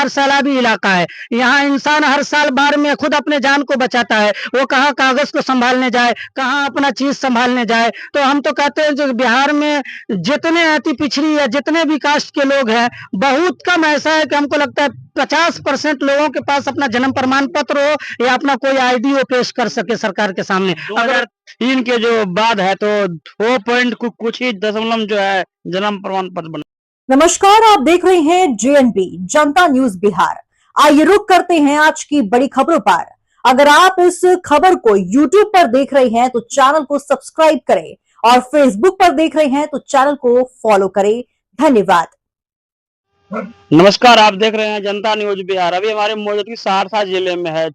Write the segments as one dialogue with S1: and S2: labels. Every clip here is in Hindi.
S1: बिहार सैलाबी इलाका है। यहाँ इंसान हर साल बाढ़ में खुद अपने जान को बचाता है, वो कहाँ कागज को संभालने जाए, कहाँ अपना चीज संभालने जाए। तो हम तो कहते हैं जो बिहार में जितने अति पिछड़ी या जितने भी कास्ट के लोग हैं, बहुत कम ऐसा है कि हमको लगता है 50% लोगों के पास अपना जन्म प्रमाण पत्र हो या अपना कोई आईडी वो पेश कर सके सरकार के सामने।
S2: 2003 के जो बाद है तो 2 पॉइंट कुछ ही दशमलव जो है जन्म प्रमाण पत्र बना।
S3: नमस्कार, आप देख रहे हैं जेएनबी जनता न्यूज बिहार। आइए रुक करते हैं आज की बड़ी खबरों पर। अगर आप इस खबर को यूट्यूब पर देख रहे हैं तो चैनल को सब्सक्राइब करें और फेसबुक पर देख रहे हैं तो चैनल को फॉलो करें। धन्यवाद।
S2: नमस्कार, आप देख रहे हैं जनता न्यूज बिहार। अभी हमारे मौजूदगी सहरसा जिले में है।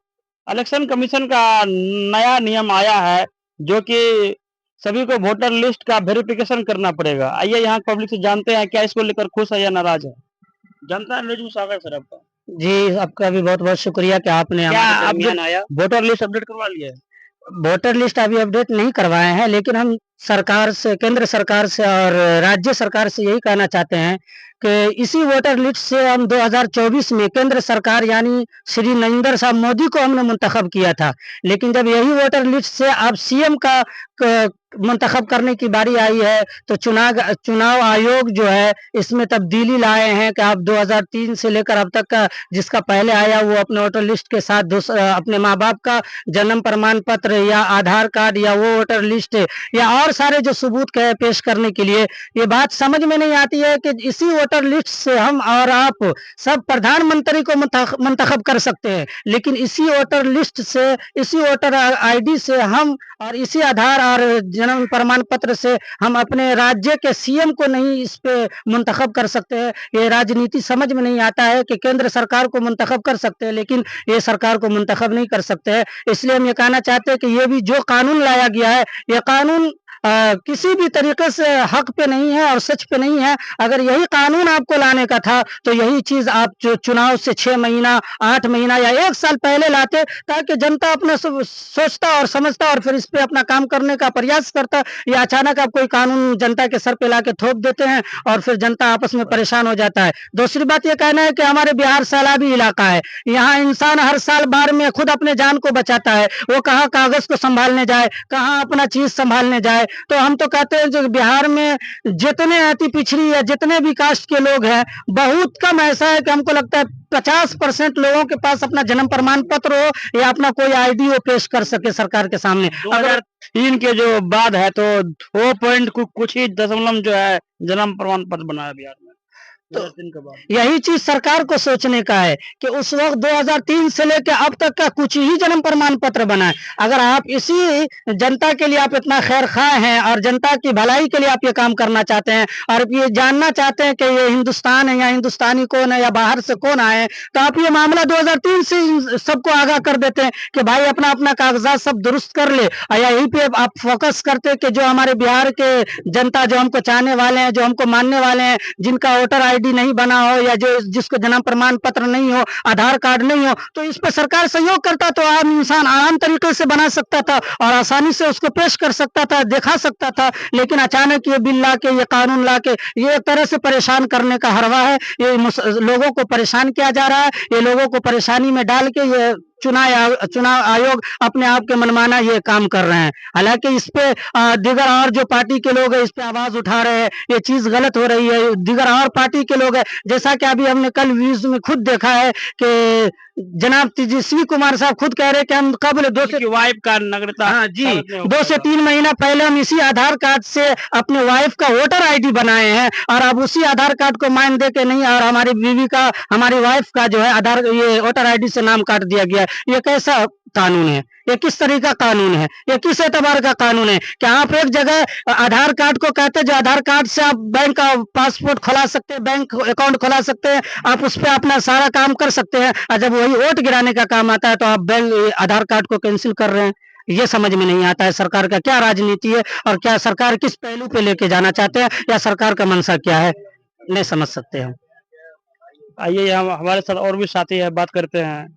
S2: इलेक्शन कमीशन का नया नियम आया है जो कि सभी को वोटर लिस्ट का वेरिफिकेशन करना पड़ेगा। आइए यहाँ पब्लिक से जानते हैं क्या इसको लेकर खुश है या नाराज है। जनता न्यूज में स्वागत सर आपका।
S1: जी, आपका भी बहुत बहुत शुक्रिया कि आपने हमारे दरमियान आया।
S2: वोटर लिस्ट अपडेट करवा लिया है?
S1: वोटर लिस्ट अभी अपडेट नहीं करवाए हैं, लेकिन हम सरकार से, केंद्र सरकार से और राज्य सरकार से यही कहना चाहते हैं कि इसी वोटर लिस्ट से हम 2024 में केंद्र सरकार यानी श्री नरेंद्र साहब मोदी को हमने मुंतखब किया था। लेकिन जब यही वोटर लिस्ट से अब सीएम का मुंतखब करने की बारी आई है तो चुनाव आयोग जो है इसमें तब्दीली लाए हैं कि आप 2003 से लेकर अब तक का जिसका पहले आया वो अपने वोटर लिस्ट के साथ अपने माँ बाप का जन्म प्रमाण पत्र या आधार कार्ड या वो वोटर लिस्ट या और सारे जो सबूत पेश करने के लिए। ये बात समझ में नहीं आती है कि इसी वोटर लिस्ट से हम और आप सब प्रधानमंत्री को मुंतखब कर सकते हैं, लेकिन इसी वोटर लिस्ट से, इसी वोटर आईडी से हम और इसी आधार और जन्म प्रमाण पत्र से हम अपने राज्य के सीएम को नहीं इस पे मुंतखब कर सकते हैं। ये राजनीति समझ में नहीं आता है कि केंद्र सरकार को मुंतखब कर सकते हैं लेकिन ये सरकार को मुंतखब नहीं कर सकते हैं। इसलिए हम ये कहना चाहते हैं कि ये भी जो कानून लाया गया है, ये कानून किसी भी तरीके से हक पे नहीं है और सच पे नहीं है। अगर यही कानून आपको लाने का था तो यही चीज आप जो चुनाव से 6 महीना, 8 महीना या 1 साल पहले लाते, ताकि जनता अपना सोचता और समझता और फिर इस पे अपना काम करने का प्रयास करता। या अचानक आप कोई कानून जनता के सर पे लाके थोप देते हैं और फिर जनता आपस में परेशान हो जाता है। दूसरी बात ये कहना है कि हमारे बिहार सैलाबी इलाका है, यहाँ इंसान हर साल बाढ़ में खुद अपने जान को बचाता है, वो कहाँ कागज को संभालने जाए, कहाँ अपना चीज संभालने जाए। तो हम तो कहते हैं जो बिहार में जितने अति पिछड़ी या जितने भी कास्ट के लोग हैं, बहुत कम ऐसा है कि हमको लगता है 50% लोगों के पास अपना जन्म प्रमाण पत्र हो या अपना कोई आईडी वो पेश कर सके सरकार के सामने।
S2: 2003 के जो बाद है तो 2 पॉइंट कुछ ही दशमलव जो है जन्म प्रमाण पत्र बनाया बिहार में।
S1: तो यही चीज सरकार को सोचने का है कि उस वक्त 2003 से लेकर अब तक का कुछ ही जन्म प्रमाण पत्र बना है। अगर आप इसी जनता के लिए आप इतना खैर खा हैं और जनता की भलाई के लिए आप ये काम करना चाहते हैं और ये जानना चाहते हैं कि ये हिंदुस्तान है या हिंदुस्तानी कौन है या बाहर से कौन आए, तो आप ये मामला 2003 से सबको आगाह कर देते हैं कि भाई अपना अपना कागजात सब दुरुस्त कर ले। और यहीं पे आप फोकस करते कि जो हमारे बिहार के जनता जो हमको चाहने वाले हैं, जो हमको मानने वाले हैं, जिनका वोटर आईडी नहीं बना हो या जो जिसको जन्म प्रमाण पत्र नहीं हो, आधार कार्ड नहीं हो, तो इस पर सरकार सहयोग करता तो आम इंसान आराम तरीके से बना सकता था और आसानी से उसको पेश कर सकता था, दिखा सकता था। लेकिन अचानक ये बिल ला के, ये कानून ला के, ये एक तरह से परेशान करने का हरवा है। ये लोगों को परेशान किया जा रहा है, ये लोगों को परेशानी में डाल के ये चुनाव आयोग अपने आप के मनमाना ये काम कर रहे हैं। हालांकि इस पे दीगर और जो पार्टी के लोग हैं इस पे आवाज उठा रहे हैं, ये चीज गलत हो रही है। दीगर और पार्टी के लोग हैं, जैसा कि अभी हमने कल न्यूज में खुद देखा है कि जनाब तेजस्वी कुमार साहब खुद कह रहे हैं कि हम कब 2 से
S2: वाइफ का नागरिकता,
S1: हाँ जी, 2 से 3 महीना पहले हम इसी आधार कार्ड से अपने वाइफ का वोटर आईडी बनाए हैं और अब उसी आधार कार्ड को मान दे के नहीं और हमारी बीवी का, हमारी वाइफ का जो है आधार ये वोटर आईडी से नाम काट दिया गया। ये कैसा कानून है? ये किस तरह का कानून है? ये किस एतबार का कानून है कि आप एक जगह आधार कार्ड को कहते हैं जो आधार कार्ड से आप बैंक का पासपोर्ट खुला सकते हैं, बैंक अकाउंट खुला सकते हैं, आप उस पर अपना सारा काम कर सकते हैं, और जब वही वोट गिराने का काम आता है तो आप बैंक आधार कार्ड को कैंसिल कर रहे हैं। ये समझ में नहीं आता है सरकार का क्या राजनीति है और क्या सरकार किस पहलू पे लेके जाना चाहते हैं या सरकार का मंशा क्या है, नहीं समझ सकते हैं।
S2: आइए हम हमारे साथ और भी साथी है, बात करते हैं।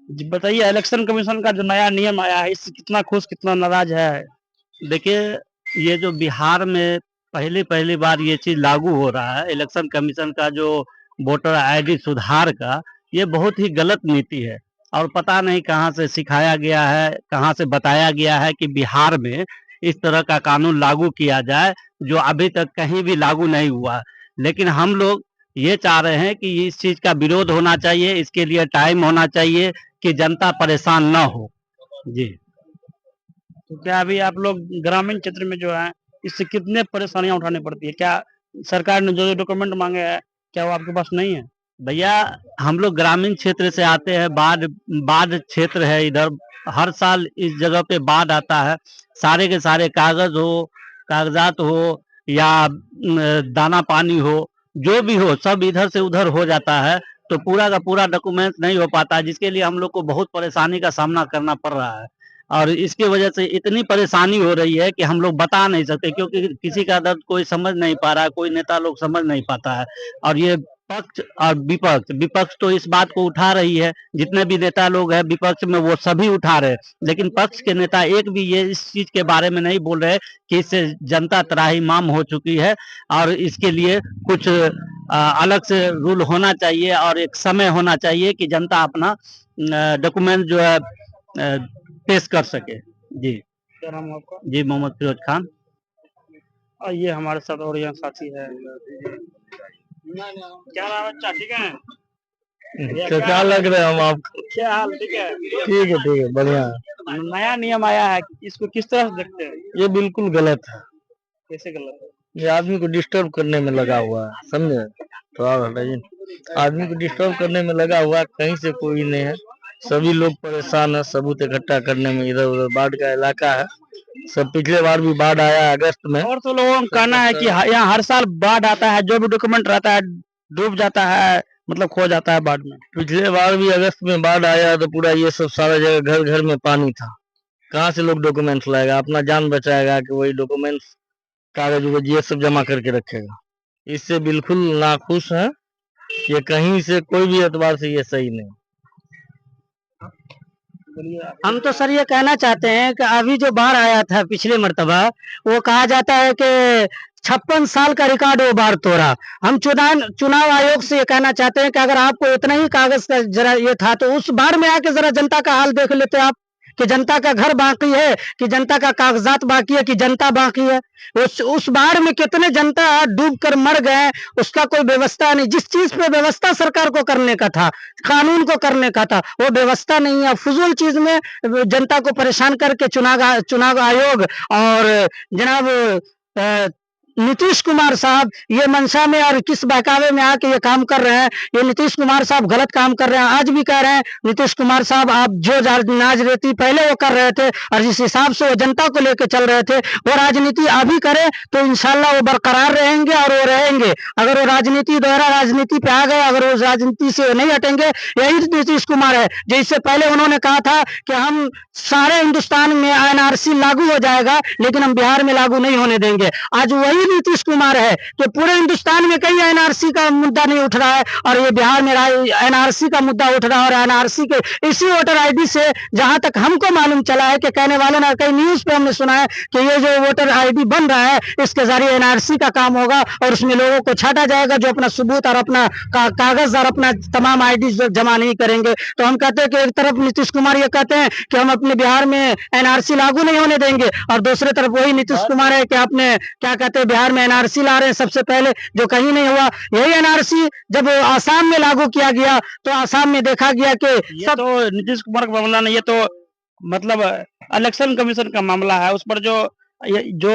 S2: जी बताइए, इलेक्शन कमीशन का जो नया नियम आया है इससे कितना खुश कितना नाराज है?
S4: देखिए, ये जो बिहार में पहली पहली बार ये चीज लागू हो रहा है, इलेक्शन कमीशन का जो वोटर आईडी सुधार का, ये बहुत ही गलत नीति है। और पता नहीं कहाँ से सिखाया गया है, कहाँ से बताया गया है कि बिहार में इस तरह का कानून लागू किया जाए, जो अभी तक कहीं भी लागू नहीं हुआ। लेकिन हम लोग ये चाह रहे हैं कि इस चीज का विरोध होना चाहिए, इसके लिए टाइम होना चाहिए कि जनता परेशान ना हो। जी।
S2: तो क्या अभी आप लोग ग्रामीण क्षेत्र में जो है इससे कितने परेशानियां उठानी पड़ती है? क्या सरकार ने जो डॉक्यूमेंट मांगे हैं क्या वो आपके पास नहीं है?
S4: भैया, हम लोग ग्रामीण क्षेत्र से आते हैं, बाढ़ बाढ़ क्षेत्र है इधर। हर साल इस जगह पे बाढ़ आता है। सारे के सारे कागजात हो या दाना पानी हो, जो भी हो, सब इधर से उधर हो जाता है। तो पूरा का पूरा डॉक्यूमेंट नहीं हो पाता, जिसके लिए हम लोग को बहुत परेशानी का सामना करना पड़ रहा है। और इसकी वजह से इतनी परेशानी हो रही है कि हम लोग बता नहीं सकते, क्योंकि किसी का दर्द कोई समझ नहीं पा रहा है, कोई नेता लोग समझ नहीं पाता है। और ये पक्ष और विपक्ष तो इस बात को उठा रही है, जितने भी नेता लोग हैं विपक्ष में वो सभी उठा रहे हैं, लेकिन पक्ष के नेता एक भी ये इस चीज के बारे में नहीं बोल रहे कि इससे जनता त्राहिमाम हो चुकी है। और इसके लिए कुछ अलग से रूल होना चाहिए और एक समय होना चाहिए कि जनता अपना डॉक्यूमेंट जो है पेश कर सके। जी।
S2: क्या नाम है आपका?
S4: जी, मोहम्मद फिरोज खान।
S2: और ये हमारे साथ और यहाँ साथी है। क्या नाम है? अच्छा, ठीक है।
S5: क्या लग रहे हैं हम आपको?
S2: क्या हाल? ठीक है।
S5: ठीक है, बढ़िया।
S2: नया नियम आया है, इसको किस तरह से देखते हैं?
S5: ये बिल्कुल गलत है।
S2: कैसे गलत है?
S5: ये आदमी को डिस्टर्ब करने में लगा हुआ है, समझे? तो आप हटाइए। आदमी को डिस्टर्ब करने में लगा हुआ है, कहीं से कोई नहीं है। सभी लोग परेशान है, सबूत इकट्ठा करने में। इधर उधर बाढ़ का इलाका है, सब पिछले बार भी बाढ़ आया अगस्त में।
S2: और तो लोगों का कहना है कि यहाँ हर साल बाढ़ आता है, जो भी डॉक्यूमेंट रहता है डूब जाता है, मतलब खो जाता है बाढ़ में।
S5: पिछले बार भी अगस्त में बाढ़ आया तो पूरा ये सब सारा जगह घर घर में पानी था। कहाँ से लोग डॉक्यूमेंट्स लाएगा? अपना जान बचाएगा कि वही डॉक्यूमेंट्स कागज उगज ये सब जमा करके रखेगा? इससे बिल्कुल नाखुश है। ये कहीं से कोई भी एतबार से ये सही नहीं।
S1: हम तो सर ये कहना चाहते हैं कि अभी जो बाढ़ आया था पिछले मर्तबा, वो कहा जाता है कि 56 साल का रिकॉर्ड वो बाढ़ तोड़ा। हम चुनाव आयोग से ये कहना चाहते हैं कि अगर आपको इतना ही कागज का जरा ये था तो उस बाढ़ में आके जरा जनता का हाल देख लेते आप, कि जनता का घर बाकी है, कि जनता का कागजात बाकी है, कि जनता बाकी है। उस बाढ़ में कितने जनता डूब कर मर गए, उसका कोई व्यवस्था नहीं। जिस चीज पे व्यवस्था सरकार को करने का था, कानून को करने का था, वो व्यवस्था नहीं है। फजूल चीज में जनता को परेशान करके चुनाव आयोग और जनाब नीतीश कुमार साहब ये मंशा में और किस बहकावे में आके ये काम कर रहे हैं। ये नीतीश कुमार साहब गलत काम कर रहे हैं। आज भी कह रहे हैं नीतीश कुमार साहब, आप जो नाज रहती पहले वो कर रहे थे और जिस हिसाब से वो जनता को लेकर चल रहे थे, वो राजनीति अभी करें तो इंशाल्लाह वो बरकरार रहेंगे और वो रहेंगे। अगर वो राजनीति दोहरा राजनीति पे आ गए, अगर वो राजनीति से नहीं हटेंगे, यही नीतीश कुमार है। जैसे पहले उन्होंने कहा था कि हम सारे हिंदुस्तान में एनआरसी लागू हो जाएगा, लेकिन हम बिहार में लागू नहीं होने देंगे। आज वही नीतीश कुमार है कि पूरे हिंदुस्तान में कहीं एनआरसी का मुद्दा नहीं उठ रहा है और ये बिहार में एनआरसी का मुद्दा उठ रहा है। और एनआरसी के इसी वोटर आईडी से जहां तक हमको मालूम चला है कि कहने वालों ने, कई न्यूज पे हमने सुना है कि ये जो वोटर आईडी बन रहा है इसके जरिए एनआरसी का काम होगा और उसमें लोगों को छाटा जाएगा जो अपना सबूत और अपना कागज और अपना तमाम आईडी जमा नहीं करेंगे। तो हम कहते हैं कि एक तरफ नीतीश कुमार ये कहते हैं कि हम अपने बिहार में एनआरसी लागू नहीं होने देंगे, और दूसरी तरफ वही नीतीश कुमार है कि आपने क्या कहते हैं बिहार में एनआरसी ला रहे हैं सबसे पहले, जो कहीं नहीं हुआ। यही एनआरसी जब आसाम में लागू किया गया तो आसाम में देखा गया कि
S2: ये तो नीतीश कुमार का मामला नहीं, ये तो मतलब इलेक्शन कमीशन का मामला है। उस पर जो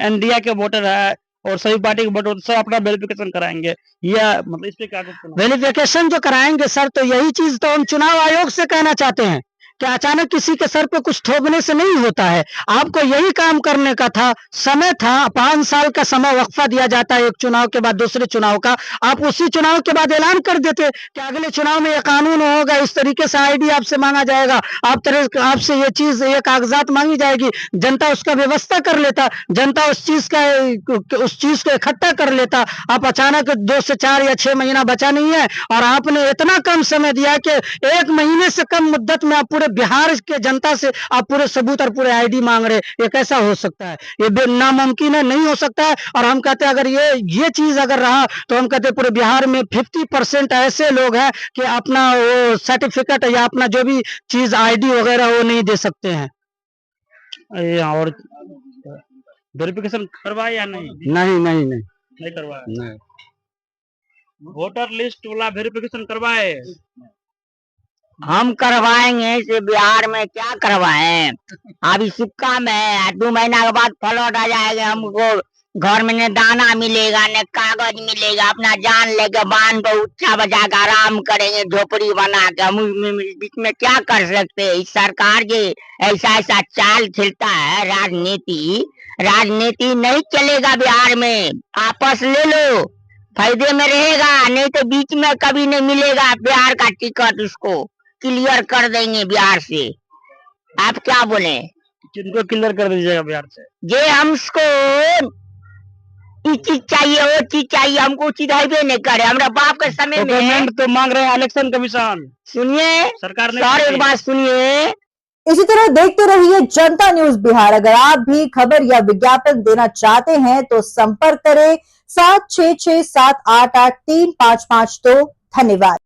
S2: एनडीए के वोटर है और सभी पार्टी के वोटर सब अपना वेरिफिकेशन कराएंगे, या मतलब इस पे क्या
S1: वेरिफिकेशन जो कराएंगे सर, तो यही चीज तो हम चुनाव आयोग से कहना चाहते हैं कि अचानक किसी के सर पे कुछ थोपने से नहीं होता है। आपको यही काम करने का था, समय था। 5 साल का समय वक्फा दिया जाता है एक चुनाव के बाद दूसरे चुनाव का। आप उसी चुनाव के बाद ऐलान कर देते कि अगले चुनाव में ये कानून होगा, इस तरीके से आईडी आपसे मांगा जाएगा, आपसे ये चीज, ये कागजात मांगी जाएगी, जनता उसका व्यवस्था कर लेता, जनता उस चीज को इकट्ठा कर लेता। आप अचानक 2 से 4 या 6 महीना बचा नहीं है और आपने इतना कम समय दिया कि 1 महीने से कम मुद्दत में आप पूरे पूरे बिहार के जनता से आप पूरे सबूत और पूरे आईडी मांग रहे, ये कैसा हो सकता है? ये नामुमकिन है, नहीं हो सकता है। और हम कहते हैं अगर ये चीज अगर रहा तो हम कहते हैं पूरे बिहार में 50% ऐसे लोग हैं कि अपना वो सर्टिफिकेट या अपना जो भी चीज आईडी वगैरह वो नहीं दे सकते हैं।
S2: ये और वेरिफिकेशन करवाए या नहीं?
S1: नहीं नहीं नहीं
S2: नहीं करवाया।
S1: नहीं।
S2: वोटर लिस्ट वाला वेरिफिकेशन करवाए?
S6: हम करवाएंगे, इसे बिहार में क्या करवाएं? अभी सिक्का में 2 महीना के बाद फ्लड आ जाएगा, हमको घर में न दाना मिलेगा न कागज मिलेगा, अपना जान लेके बांध पर उच्छा बजा के आराम करेंगे झोपड़ी बना के। हम बीच में क्या कर सकते हैं? इस सरकार के ऐसा चाल खेलता है, राजनीति नहीं चलेगा बिहार में। आपस ले लो, फायदे में रहेगा, नहीं तो बीच में कभी नहीं मिलेगा बिहार का टिकट। उसको क्लियर कर देंगे बिहार से। आप क्या बोले?
S2: किनको क्लियर कर दीजिएगा बिहार से?
S6: ये हमको ये चीज चाहिए, वो चीज चाहिए, हमको चीज है नहीं करे। हमारा बाप के समय में
S2: डॉक्यूमेंट तो मांग रहे हैं इलेक्शन कमीशन।
S6: सुनिए
S2: सरकार ने
S6: सर, एक बात सुनिए।
S3: इसी तरह देखते रहिए जनता न्यूज बिहार। अगर आप भी खबर या विज्ञापन देना चाहते हैं तो संपर्क करें 7667883552। धन्यवाद।